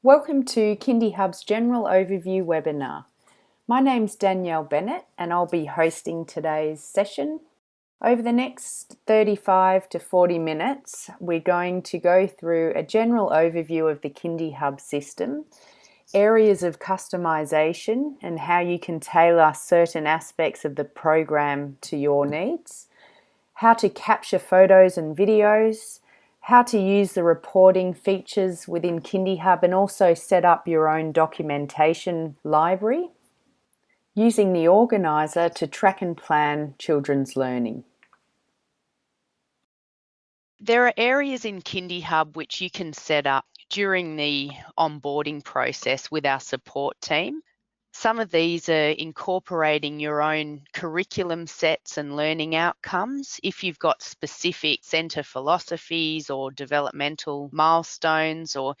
Welcome to Kindyhub's General Overview webinar. My name's Danielle Bennett and I'll be hosting today's session. Over the next 35 to 40 minutes, we're going to go through a general overview of the Kindyhub system, areas of customization and how you can tailor certain aspects of the program to your needs, how to capture photos and videos, how to use the reporting features within Kindyhub and also set up your own documentation library, using the organizer to track and plan children's learning. There are areas in Kindyhub which you can set up during the onboarding process with our support team. Some of these are incorporating your own curriculum sets and learning outcomes. If you've got specific centre philosophies or developmental milestones or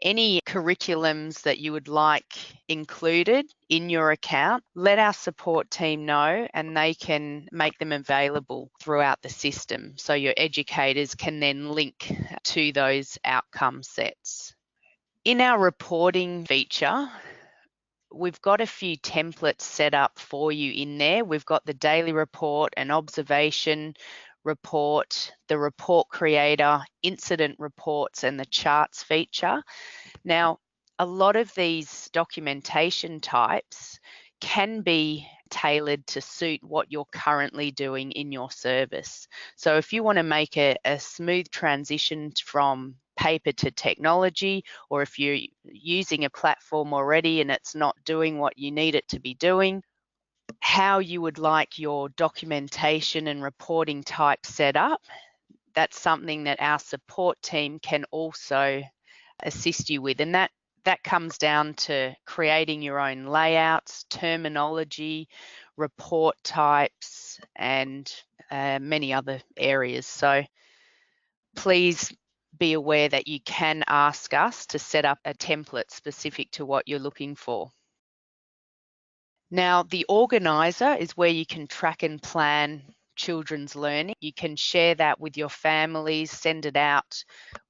any curriculums that you would like included in your account, let our support team know and they can make them available throughout the system so your educators can then link to those outcome sets. In our reporting feature, we've got a few templates set up for you in there. We've got the daily report, an observation report, the report creator, incident reports, and the charts feature. Now, a lot of these documentation types can be tailored to suit what you're currently doing in your service. So if you want to make a smooth transition from paper to technology, or if you're using a platform already and it's not doing what you need it to be doing, how you would like your documentation and reporting type set up, that's something that our support team can also assist you with. And that comes down to creating your own layouts, terminology, report types, and many other areas. So please be aware that you can ask us to set up a template specific to what you're looking for. Now, the organizer is where you can track and plan children's learning. You can share that with your families, send it out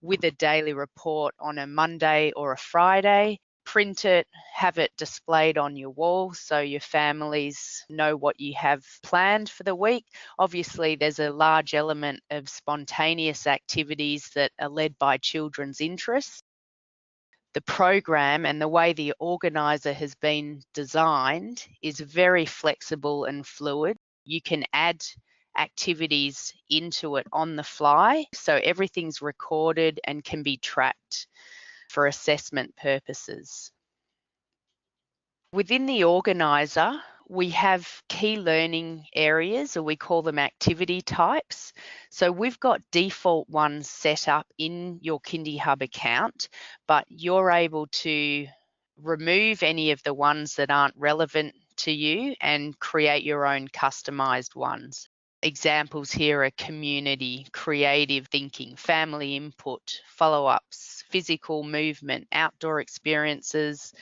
with a daily report on a Monday or a Friday, print it, have it displayed on your wall so your families know what you have planned for the week. Obviously, there's a large element of spontaneous activities that are led by children's interests. The program and the way the organizer has been designed is very flexible and fluid. You can add activities into it on the fly, so everything's recorded and can be tracked for assessment purposes. Within the organizer, we have key learning areas, or we call them activity types. So we've got default ones set up in your Kindyhub account, but you're able to remove any of the ones that aren't relevant to you and create your own customized ones. Examples here are community, creative thinking, family input, follow-ups, physical movement, outdoor experiences,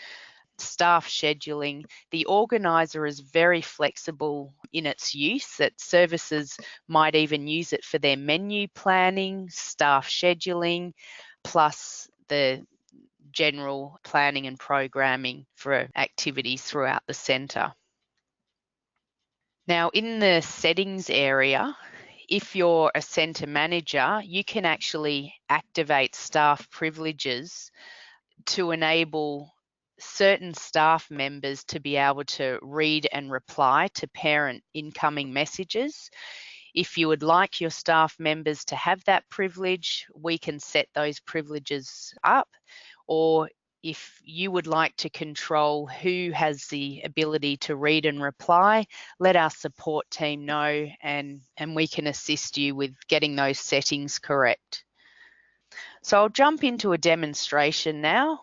staff scheduling. The organizer is very flexible in its use, that services might even use it for their menu planning, staff scheduling, plus the general planning and programming for activities throughout the centre. Now, in the settings area, if you're a centre manager, you can actually activate staff privileges to enable certain staff members to be able to read and reply to parent incoming messages. If you would like your staff members to have that privilege, we can set those privileges up. Or if you would like to control who has the ability to read and reply, let our support team know and we can assist you with getting those settings correct. So I'll jump into a demonstration now.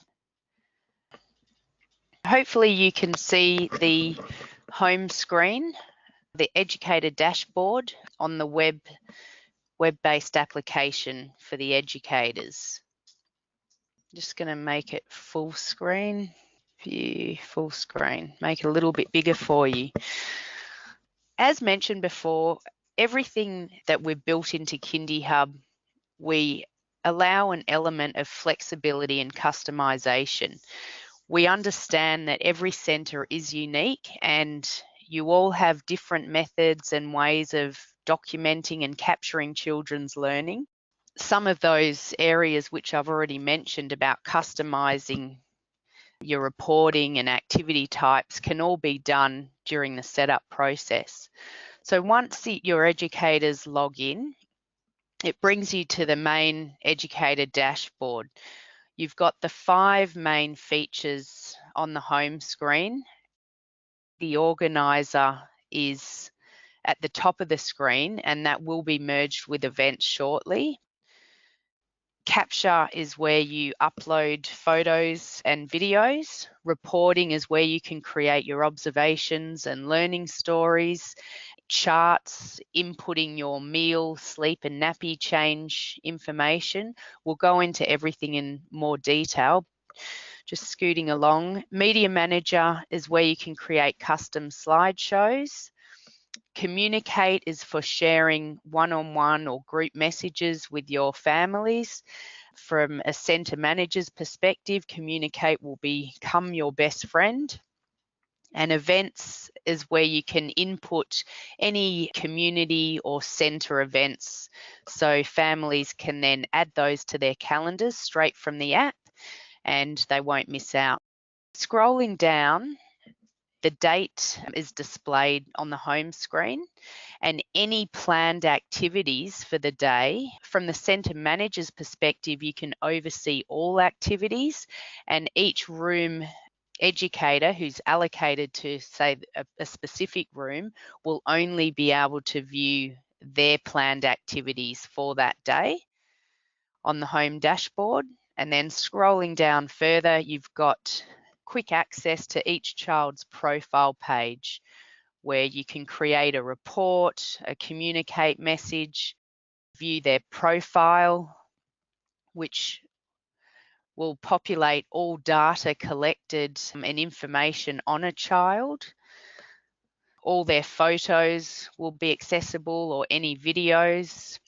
Hopefully you can see the home screen, the educator dashboard on the web-based application for the educators. Just going to make it full screen, view full screen, make it a little bit bigger for you. As mentioned before, everything that we've built into Kindyhub, we allow an element of flexibility and customization. We understand that every centre is unique and you all have different methods and ways of documenting and capturing children's learning. Some of those areas which I've already mentioned about customising your reporting and activity types can all be done during the setup process. So once your educators log in, it brings you to the main educator dashboard. You've got the 5 main features on the home screen. The organiser is at the top of the screen, and that will be merged with events shortly. Capture is where you upload photos and videos. Reporting is where you can create your observations and learning stories. Charts, inputting your meal, sleep and nappy change information. We'll go into everything in more detail. Just scooting along. Media Manager is where you can create custom slideshows. Communicate is for sharing one-on-one or group messages with your families. From a centre manager's perspective, Communicate will become your best friend. And events is where you can input any community or centre events. So families can then add those to their calendars straight from the app and they won't miss out. Scrolling down, the date is displayed on the home screen and any planned activities for the day. From the centre manager's perspective, you can oversee all activities and each room educator who's allocated to, say, a specific room will only be able to view their planned activities for that day on the home dashboard. And then scrolling down further, you've got quick access to each child's profile page where you can create a report, a communicate message, view their profile, which will populate all data collected and information on a child. All their photos will be accessible or any videos.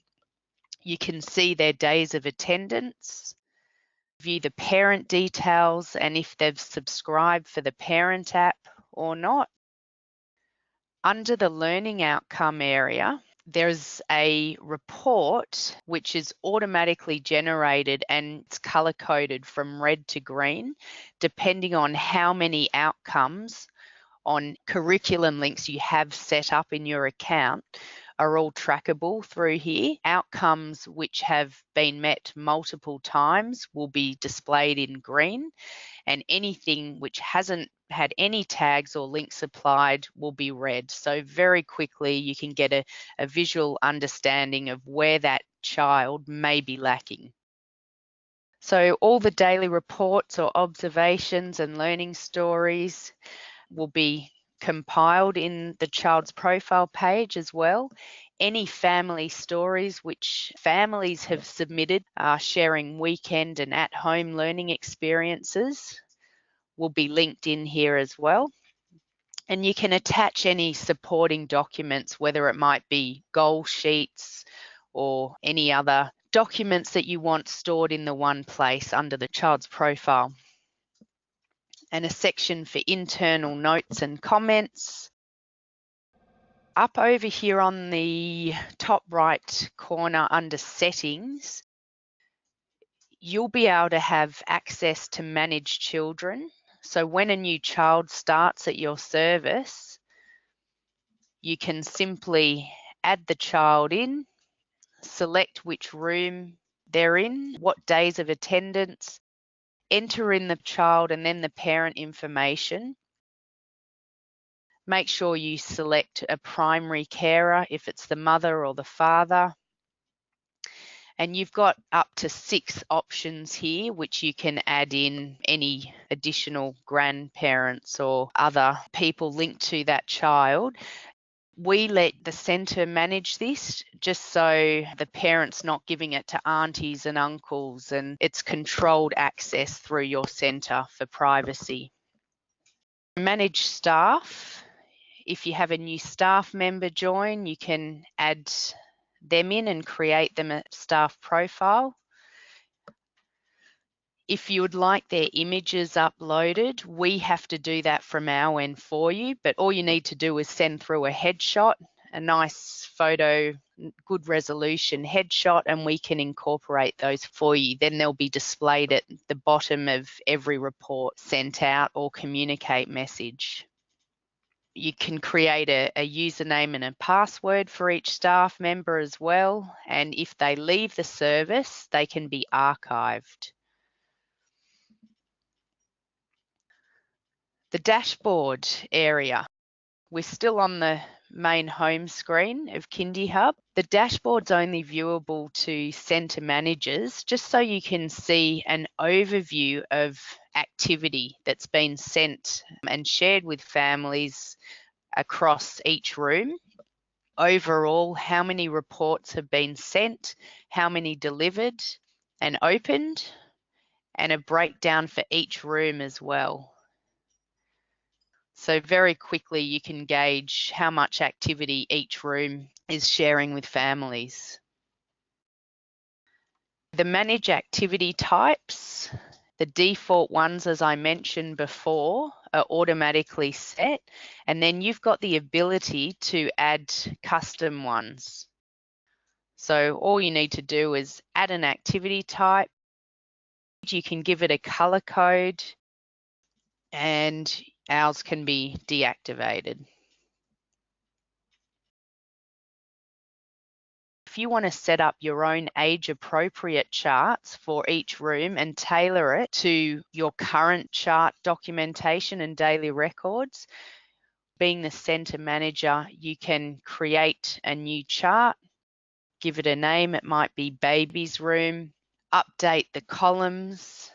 You can see their days of attendance, view the parent details and if they've subscribed for the parent app or not. Under the learning outcome area, there's a report which is automatically generated and it's color coded from red to green, depending on how many outcomes on curriculum links you have set up in your account are all trackable through here. Outcomes which have been met multiple times will be displayed in green, and anything which hasn't had any tags or links applied will be red. So very quickly you can get a visual understanding of where that child may be lacking. So all the daily reports or observations and learning stories will be compiled in the child's profile page as well. Any family stories which families have submitted sharing weekend and at-home learning experiences will be linked in here as well. And you can attach any supporting documents, whether it might be goal sheets or any other documents that you want stored in the one place under the child's profile. And a section for internal notes and comments. Up over here on the top right corner under settings, you'll be able to have access to manage children. So when a new child starts at your service, you can simply add the child in, select which room they're in, what days of attendance, enter in the child and then the parent information. Make sure you select a primary carer if it's the mother or the father. And you've got up to 6 options here, which you can add in any additional grandparents or other people linked to that child. We let the centre manage this just so the parent's not giving it to aunties and uncles, and it's controlled access through your centre for privacy. Manage staff. If you have a new staff member join, you can add them in and create them a staff profile. If you would like their images uploaded, we have to do that from our end for you, but all you need to do is send through a headshot, a nice photo, good resolution headshot, and we can incorporate those for you. Then they'll be displayed at the bottom of every report sent out or communicate message. You can create a username and a password for each staff member as well, and if they leave the service, they can be archived. The dashboard area. We're still on the main home screen of Kindyhub. The dashboard's only viewable to centre managers, just so you can see an overview of activity that's been sent and shared with families across each room. Overall, how many reports have been sent, how many delivered and opened, and a breakdown for each room as well. So very quickly you can gauge how much activity each room is sharing with families. The manage activity types, the default ones, as I mentioned before, are automatically set, and then you've got the ability to add custom ones. So all you need to do is add an activity type. You can give it a color code, and ours can be deactivated. If you want to set up your own age-appropriate charts for each room and tailor it to your current chart documentation and daily records, being the centre manager, you can create a new chart, give it a name. It might be baby's room, update the columns,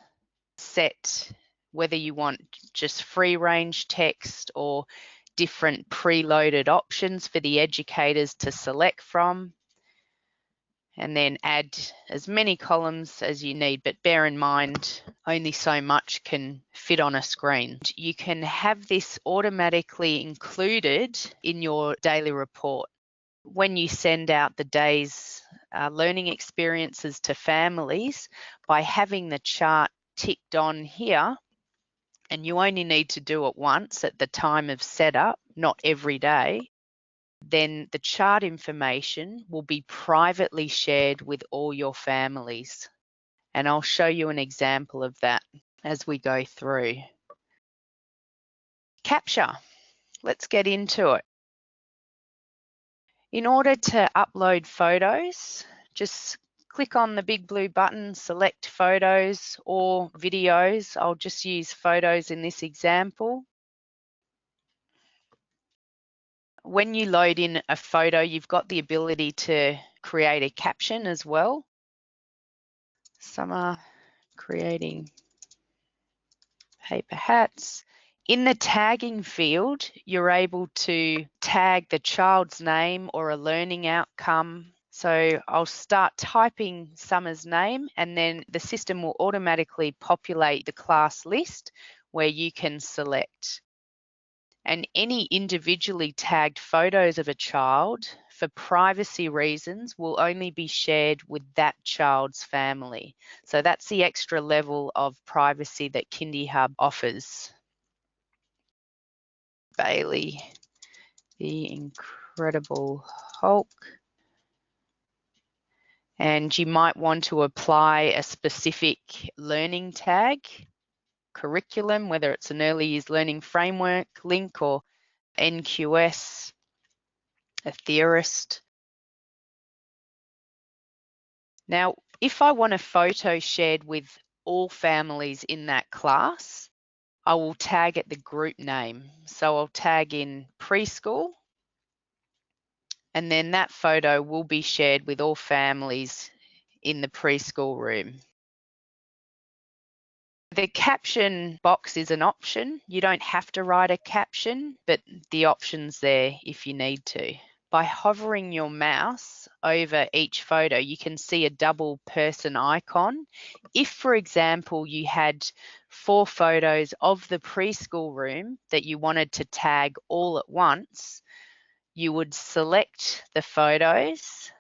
set whether you want just free range text or different preloaded options for the educators to select from, and then add as many columns as you need, but bear in mind only so much can fit on a screen. You can have this automatically included in your daily report. When you send out the day's learning experiences to families, by having the chart ticked on here, and you only need to do it once at the time of setup, not every day, then the chart information will be privately shared with all your families. And I'll show you an example of that as we go through. Capture. Let's get into it. In order to upload photos, just click on the big blue button, select photos or videos. I'll just use photos in this example. When you load in a photo, you've got the ability to create a caption as well. Summer creating paper hats. In the tagging field, you're able to tag the child's name or a learning outcome. So I'll start typing Summer's name, and then the system will automatically populate the class list where you can select. And any individually tagged photos of a child, for privacy reasons, will only be shared with that child's family. So that's the extra level of privacy that Kindyhub offers. Bailey, the Incredible Hulk. And you might want to apply a specific learning tag, curriculum, whether it's an early years learning framework link or NQS, a theorist. Now, if I want a photo shared with all families in that class, I will tag it the group name. So I'll tag in preschool, and then that photo will be shared with all families in the preschool room. The caption box is an option. You don't have to write a caption, but the option's there if you need to. By hovering your mouse over each photo, you can see a double person icon. If, for example, you had 4 photos of the preschool room that you wanted to tag all at once, you would select the photos,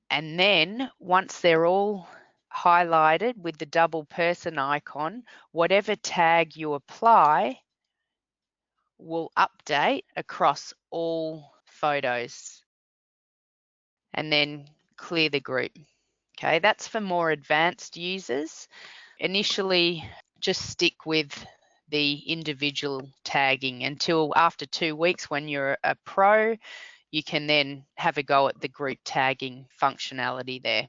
and then once they're all highlighted with the double person icon, whatever tag you apply will update across all photos, and then clear the group. Okay, that's for more advanced users. Initially, just stick with the individual tagging until after 2 weeks when you're a pro, you can then have a go at the group tagging functionality there.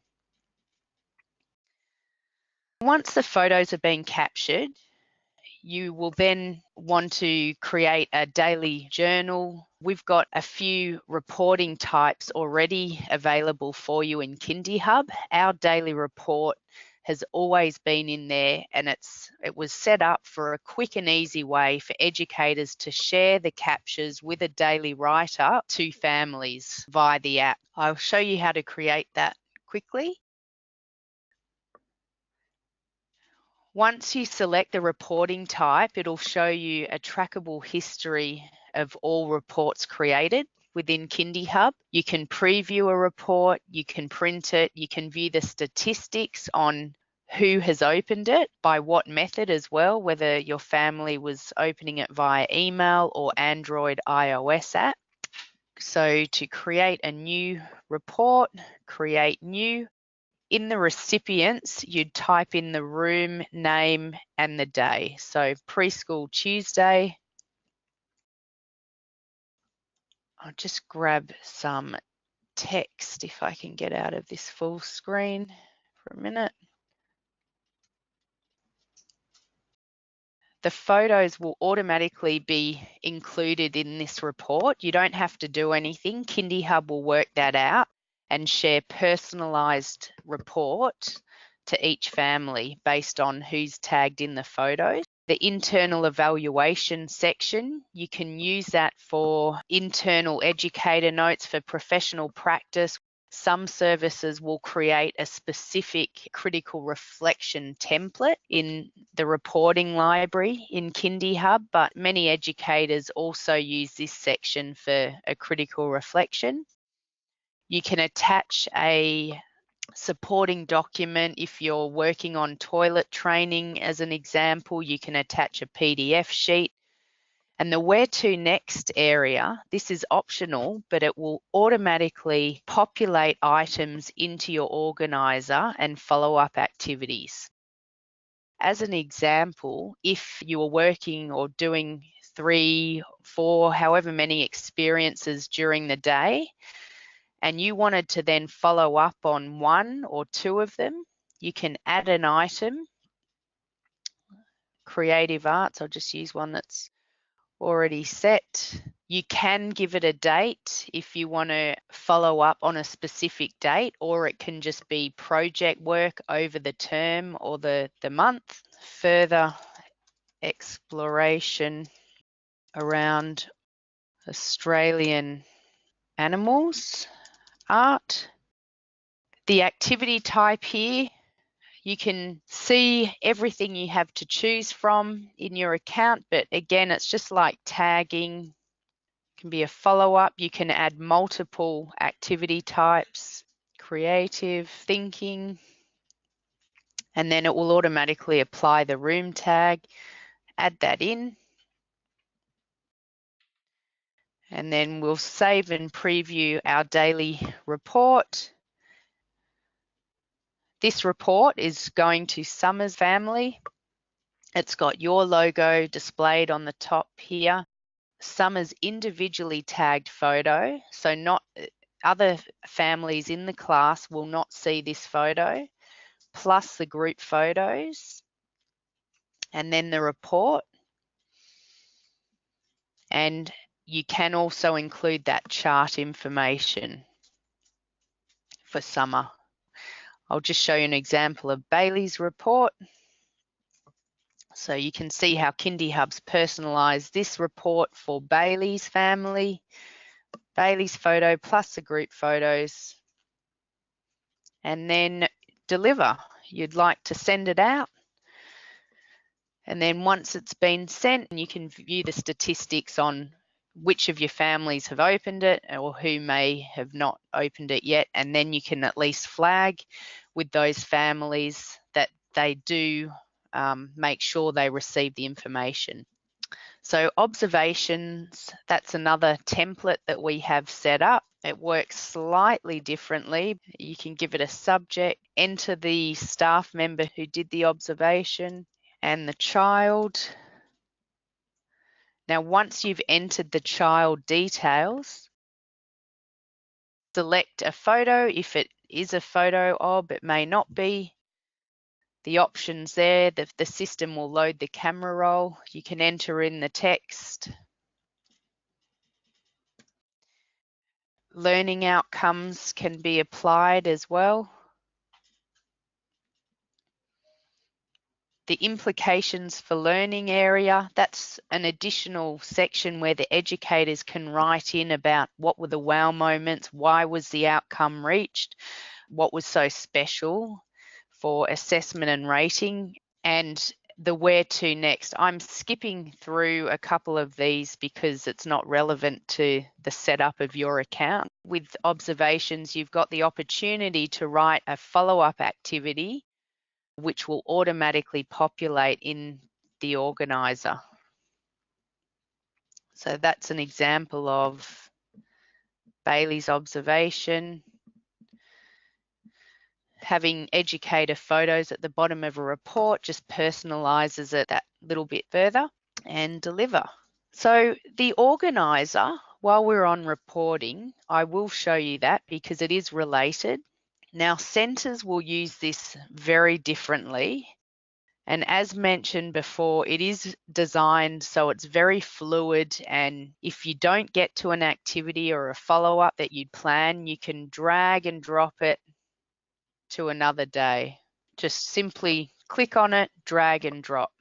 Once the photos have been captured, you will then want to create a daily journal. We've got a few reporting types already available for you in Kindyhub. Our daily report has always been in there, and it was set up for a quick and easy way for educators to share the captures with a daily write-up to families via the app. I'll show you how to create that quickly. Once you select the reporting type, it'll show you a trackable history of all reports created within Kindyhub. You can preview a report, you can print it, you can view the statistics on who has opened it, by what method as well, whether your family was opening it via email or Android iOS app. So to create a new report, create new. In the recipients, you'd type in the room name and the day. So preschool Tuesday. I'll just grab some text if I can get out of this full screen for a minute. The photos will automatically be included in this report. You don't have to do anything. Kindyhub will work that out and share personalised report to each family based on who's tagged in the photos. The internal evaluation section, you can use that for internal educator notes for professional practice. Some services will create a specific critical reflection template in the reporting library in Kindyhub, but many educators also use this section for a critical reflection. You can attach a supporting document. If you're working on toilet training, as an example, you can attach a PDF sheet. And the where to next area, this is optional, but it will automatically populate items into your organizer and follow-up activities. As an example, if you are working or doing 3, 4, however many experiences during the day, and you wanted to then follow up on 1 or 2 of them, you can add an item. Creative arts, I'll just use one that's already set. You can give it a date if you want to follow up on a specific date, or it can just be project work over the term or the month. Further exploration around Australian animals art. The activity type here, you can see everything you have to choose from in your account, but again, it's just like tagging. It can be a follow-up. You can add multiple activity types, creative thinking, and then it will automatically apply the room tag. Add that in. And then we'll save and preview our daily report. This report is going to Summer's family. It's got your logo displayed on the top here. Summer's individually tagged photo, so not other families in the class will not see this photo, plus the group photos, and then the report. And you can also include that chart information for Summer. I'll just show you an example of Bailey's report. So you can see how Kindyhub's personalised this report for Bailey's family, Bailey's photo plus the group photos, and then deliver. You'd like to send it out. And then once it's been sent, you can view the statistics on which of your families have opened it or who may have not opened it yet, and then you can at least flag with those families that they do make sure they receive the information. So observations, that's another template that we have set up. It works slightly differently. You can give it a subject, enter the staff member who did the observation and the child. Now, once you've entered the child details, select a photo. If it is a photo ob, it may not be. The options there, the system will load the camera roll. You can enter in the text. Learning outcomes can be applied as well. The implications for learning area, that's an additional section where the educators can write in about what were the wow moments, why was the outcome reached, what was so special for assessment and rating, and the where to next. I'm skipping through a couple of these because it's not relevant to the setup of your account. With observations, you've got the opportunity to write a follow-up activity which will automatically populate in the organizer. So that's an example of Bailey's observation. Having educator photos at the bottom of a report just personalises it that little bit further, and deliver. So the organizer, while we're on reporting, I will show you that because it is related. Now, centres will use this very differently. And as mentioned before, it is designed so it's very fluid, and if you don't get to an activity or a follow-up that you'd plan, you can drag and drop it to another day. Just simply click on it, drag and drop.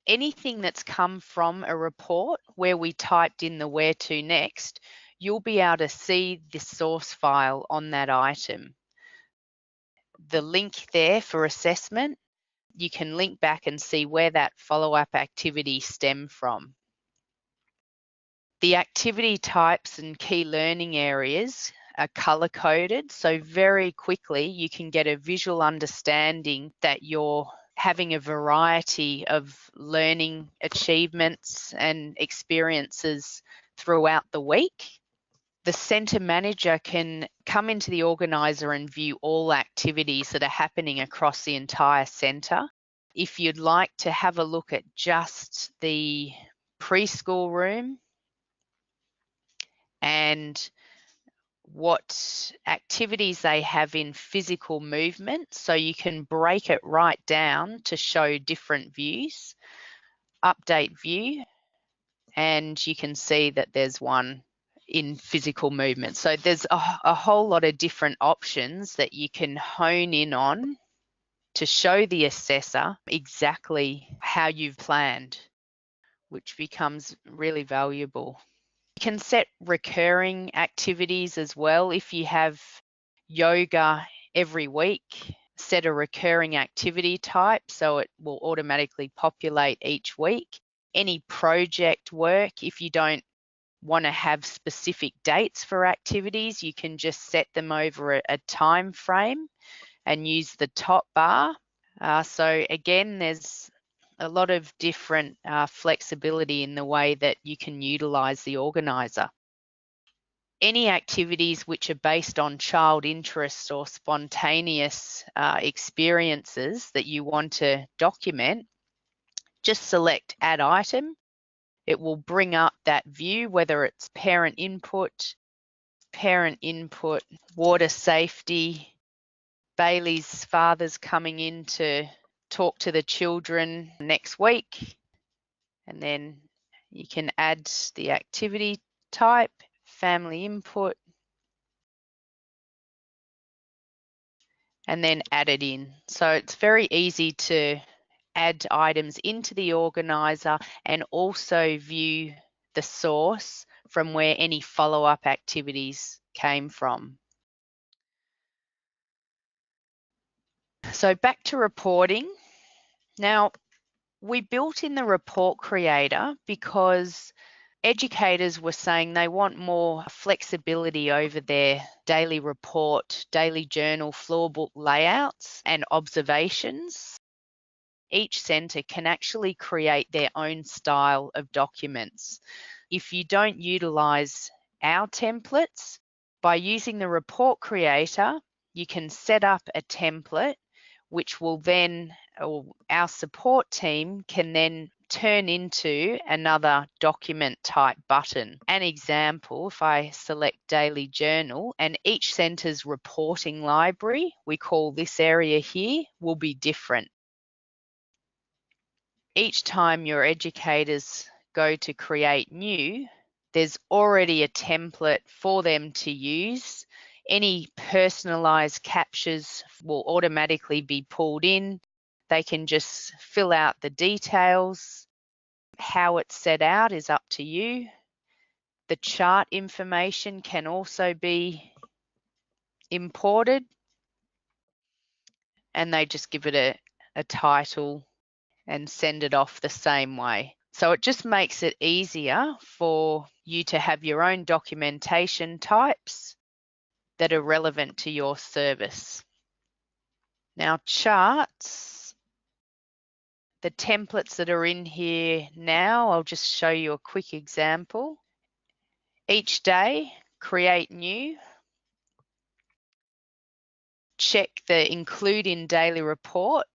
Anything that's come from a report where we typed in the where to next, you'll be able to see the source file on that item. The link there for assessment, you can link back and see where that follow-up activity stemmed from. The activity types and key learning areas are color-coded, so very quickly you can get a visual understanding that you're having a variety of learning achievements and experiences throughout the week. The centre manager can come into the organiser and view all activities that are happening across the entire centre. If you'd like to have a look at just the preschool room and what activities they have in physical movement, so you can break it right down to show different views. Update view, and you can see that there's one in physical movement. So there's a whole lot of different options that you can hone in on to show the assessor exactly how you've planned, which becomes really valuable. You can set recurring activities as well. If you have yoga every week, set a recurring activity type so it will automatically populate each week. Any project work, if you don't want to have specific dates for activities, you can just set them over a time frame and use the top bar. So again, there's a lot of different flexibility in the way that you can utilize the organizer. Any activities which are based on child interests or spontaneous experiences that you want to document, just select Add Item. It will bring up that view, whether it's parent input, water safety, Bailey's father's coming in to talk to the children next week, and then you can add the activity type, family input, and then add it in. So it's very easy to add items into the organizer and also view the source from where any follow-up activities came from. So back to reporting. Now, we built in the report creator because Educators were saying they want more flexibility over their daily report, daily journal, floor book layouts and observations. Each centre can actually create their own style of documents. If you don't utilise our templates, by using the report creator, you can set up a template which will then, or our support team can then turn into another document type button. An example, if I select daily journal, and each centre's reporting library, we call this area here, will be different. Each time your educators go to create new, there's already a template for them to use. Any personalized captures will automatically be pulled in. They can just fill out the details. How it's set out is up to you. The chart information can also be imported, and they just give it a title and send it off the same way. So it just makes it easier for you to have your own documentation types that are relevant to your service. Now, charts, the templates that are in here now, I'll just show you a quick example. Each day, create new, check the include in daily report.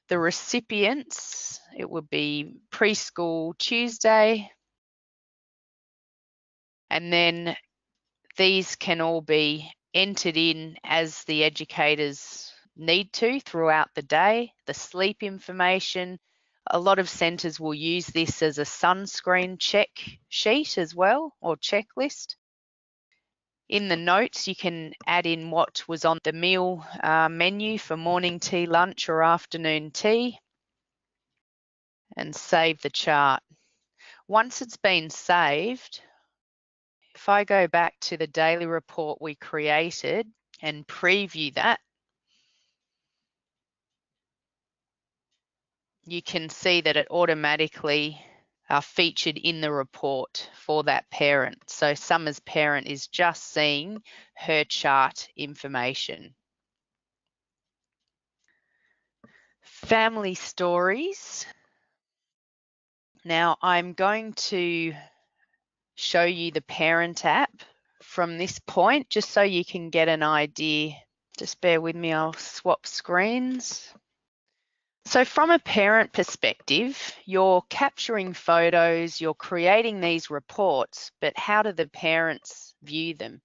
The recipients, it would be preschool Tuesday, and then these can all be entered in as the educators need to throughout the day. The sleep information, a lot of centres will use this as a sunscreen check sheet as well, or checklist. In the notes, you can add in what was on the meal menu for morning tea, lunch or afternoon tea, and save the chart. Once it's been saved, if I go back to the daily report we created and preview that, you can see that it automatically featured in the report for that parent. So Summer's parent is just seeing her chart information. Family stories. Now I'm going to show you the parent app from this point, just so you can get an idea. Just bear with me, I'll swap screens. So from a parent perspective, you're capturing photos, you're creating these reports, but how do the parents view them?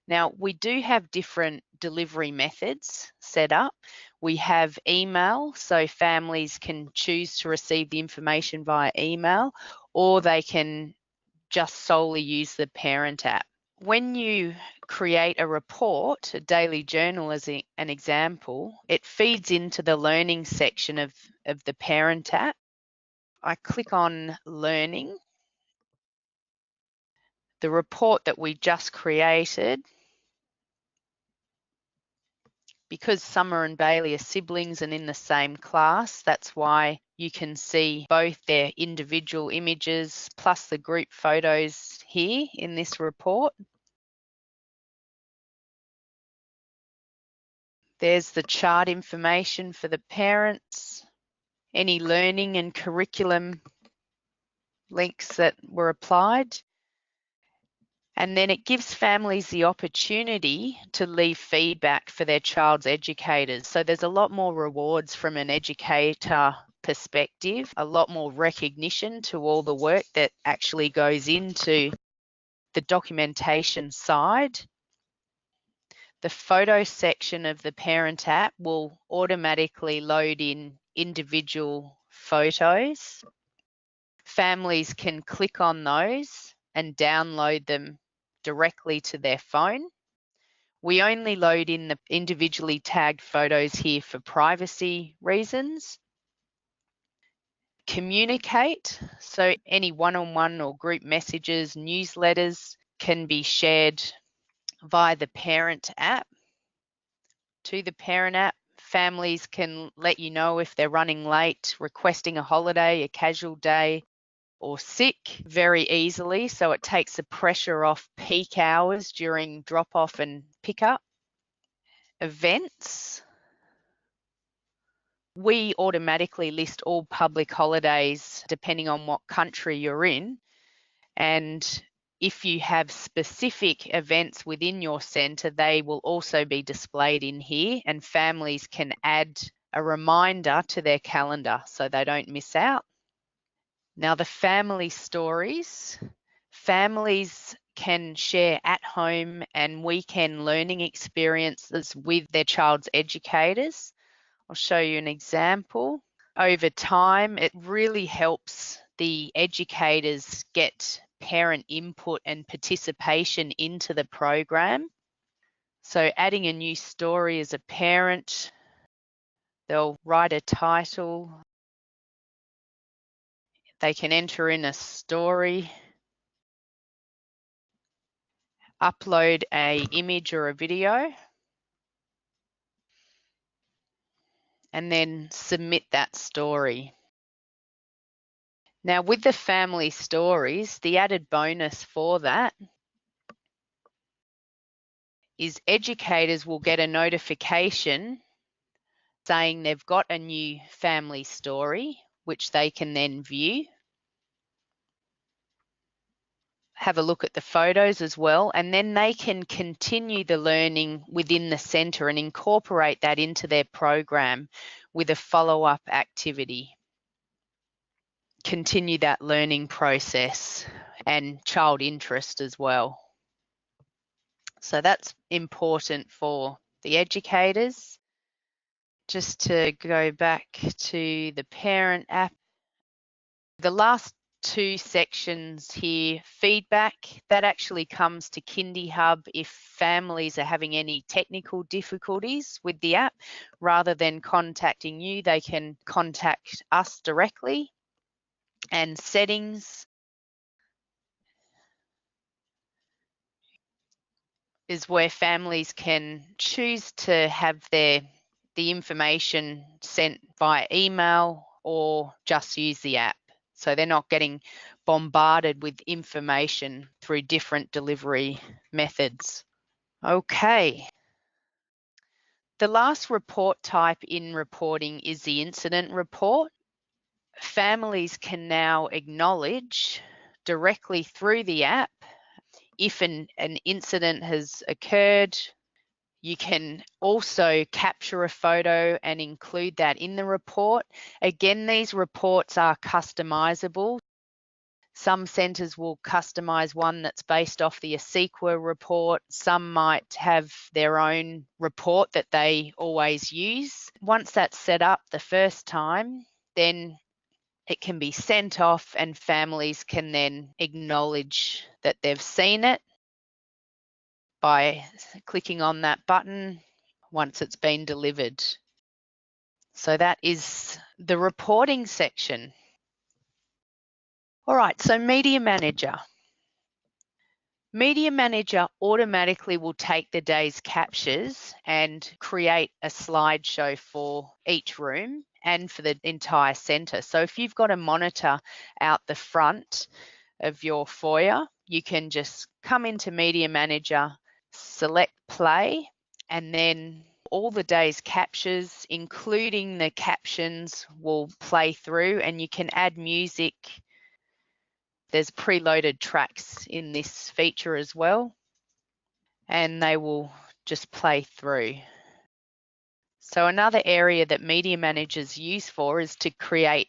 Now, we do have different delivery methods set up. We have email, so families can choose to receive the information via email, or they can just solely use the parent app. When you create a report, a daily journal as an example, it feeds into the learning section of the parent app. I click on learning. The report that we just created, because Summer and Bailey are siblings and in the same class, that's why you can see both their individual images plus the group photos here in this report. There's the chart information for the parents, any learning and curriculum links that were applied. And then it gives families the opportunity to leave feedback for their child's educators. So there's a lot more rewards from an educator perspective, a lot more recognition to all the work that actually goes into the documentation side. The photo section of the parent app will automatically load in individual photos. Families can click on those and download them directly to their phone. We only load in the individually tagged photos here for privacy reasons. Communicate, so any one-on-one or group messages, newsletters can be shared via the parent app. To the parent app, families can let you know if they're running late, requesting a holiday, a casual day, or sick very easily, so it takes the pressure off peak hours during drop-off and pickup. Events. We automatically list all public holidays depending on what country you're in, and if you have specific events within your centre, they will also be displayed in here, and families can add a reminder to their calendar so they don't miss out. Now, the family stories. Families can share at home and weekend learning experiences with their child's educators. I'll show you an example. Over time, it really helps the educators get parent input and participation into the program. So adding a new story as a parent, they'll write a title, they can enter in a story, upload an image or a video, and then submit that story. Now, with the family stories, the added bonus for that is educators will get a notification saying they've got a new family story, which they can then view. Have a look at the photos as well, and then they can continue the learning within the centre and incorporate that into their program with a follow-up activity. Continue that learning process and child interest as well. So that's important for the educators. Just to go back to the parent app, the last two sections here, feedback, that actually comes to Kindyhub if families are having any technical difficulties with the app. Rather than contacting you, they can contact us directly. And settings is where families can choose to have the information sent via email or just use the app. So they're not getting bombarded with information through different delivery methods. Okay. The last report type in reporting is the incident report. Families can now acknowledge directly through the app if an incident has occurred. You can also capture a photo and include that in the report. Again, these reports are customizable. Some centres will customize one that's based off the ASEQA report. Some might have their own report that they always use. Once that's set up the first time, then it can be sent off and families can then acknowledge that they've seen it by clicking on that button once it's been delivered. So that is the reporting section. All right, so Media Manager. Media Manager automatically will take the day's captures and create a slideshow for each room and for the entire centre. So if you've got a monitor out the front of your foyer, you can just come into Media Manager, select play, and then all the day's captures, including the captions, will play through, and you can add music. There's preloaded tracks in this feature as well, and they will just play through. So another area that Media Manager's used for is to create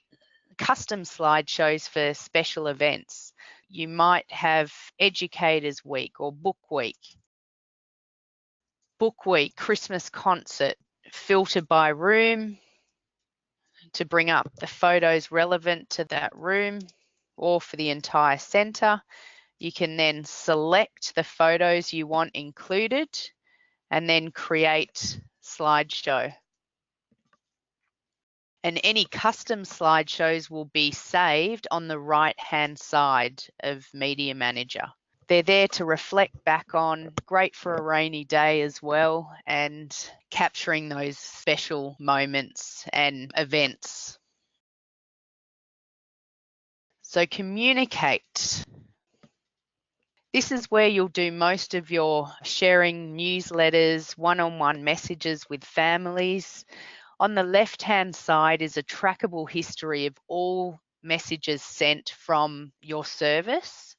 custom slideshows for special events. You might have Educators Week or Book Week. Book Week, Christmas concert, filter by room to bring up the photos relevant to that room or for the entire centre. You can then select the photos you want included and then create slideshow. And any custom slideshows will be saved on the right-hand side of Media Manager. They're there to reflect back on, great for a rainy day as well, and capturing those special moments and events. So communicate. This is where you'll do most of your sharing newsletters, one-on-one messages with families. On the left-hand side is a trackable history of all messages sent from your service.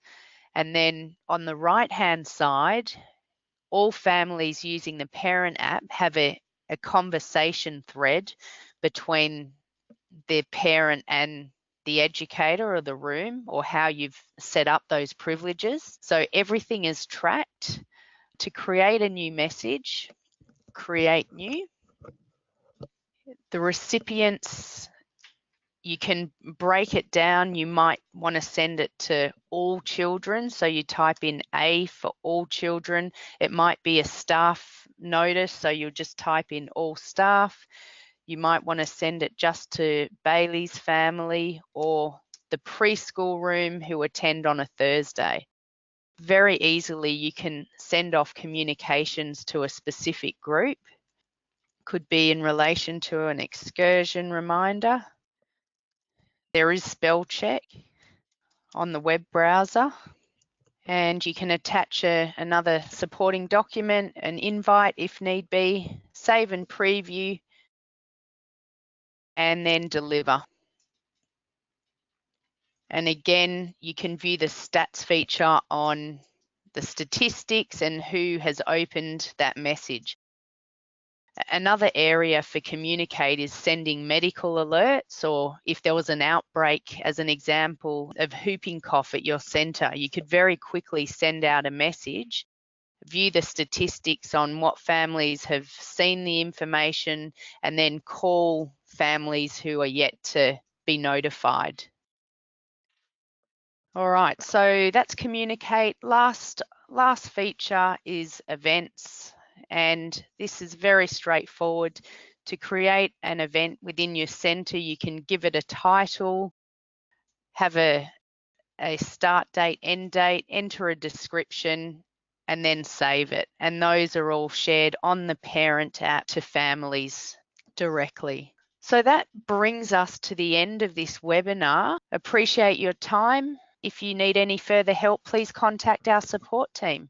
And then on the right-hand side, all families using the parent app have a conversation thread between their parent and the educator or the room, or how you've set up those privileges. So everything is tracked. To create a new message, create new. The recipients, you can break it down. You might want to send it to all children. So you type in A for all children. It might be a staff notice, so you'll just type in all staff. You might want to send it just to Bailey's family or the preschool room who attend on a Thursday. Very easily, you can send off communications to a specific group. Could be in relation to an excursion reminder. There is spell check on the web browser, and you can attach another supporting document, an invite if need be, save and preview, and then deliver. And again, you can view the stats feature on the statistics and who has opened that message. Another area for Communicate is sending medical alerts, or if there was an outbreak, as an example of whooping cough at your centre, you could very quickly send out a message, view the statistics on what families have seen the information, and then call families who are yet to be notified. All right, so that's Communicate. Last feature is Events, and this is very straightforward. To create an event within your centre, you can give it a title, have a start date, end date, enter a description, and then save it. And those are all shared on the parent app to families directly. So that brings us to the end of this webinar. Appreciate your time. If you need any further help, please contact our support team.